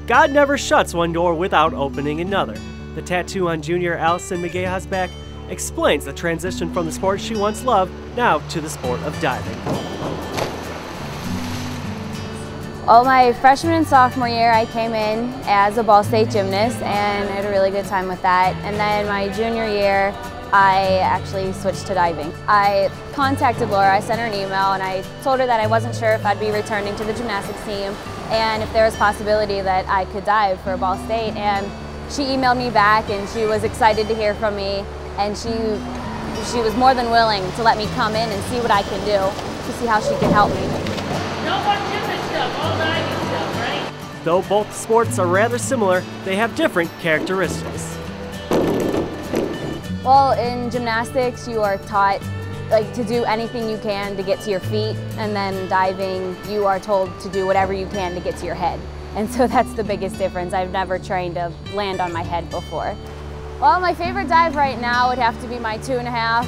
God never shuts one door without opening another. The tattoo on junior Allyson McGaha's back explains the transition from the sport she once loved now to the sport of diving. Well, my freshman and sophomore year, I came in as a Ball State gymnast, and I had a really good time with that. And then my junior year, I actually switched to diving. I contacted Laura, I sent her an email, and I told her that I wasn't sure if I'd be returning to the gymnastics team and if there was possibility that I could dive for Ball State. And she emailed me back, and she was excited to hear from me, and she was more than willing to let me come in and see what I can do to see how she could help me. No more gymnast stuff, all diving stuff, right? Though both sports are rather similar, they have different characteristics. Well, in gymnastics, you are taught to do anything you can to get to your feet, and then diving, you are told to do whatever you can to get to your head. And so that's the biggest difference. I've never trained to land on my head before. Well, my favorite dive right now would have to be my 2.5.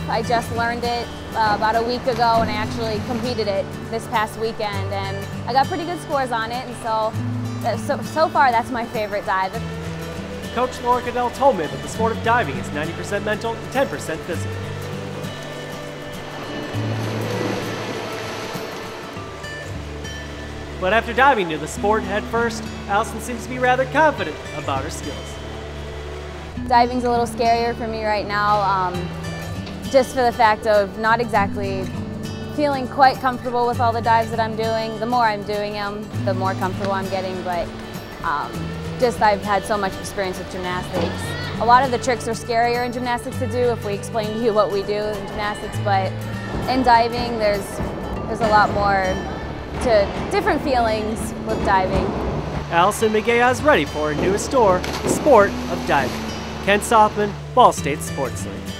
I just learned it about a week ago, and I actually competed it this past weekend, and I got pretty good scores on it, and so far that's my favorite dive. Coach Laura Goodell told me that the sport of diving is 90% mental and 10% physical. But after diving into the sport head first, Allyson seems to be rather confident about her skills. Diving's a little scarier for me right now, just for the fact of not exactly feeling quite comfortable with all the dives that I'm doing. The more I'm doing them, the more comfortable I'm getting, but I've had so much experience with gymnastics. A lot of the tricks are scarier in gymnastics to do if we explain to you what we do in gymnastics, but in diving there's a lot more to different feelings with diving. Allyson McGaha is ready for her newest store, the sport of diving. Ken Sothman, Ball State Sports League.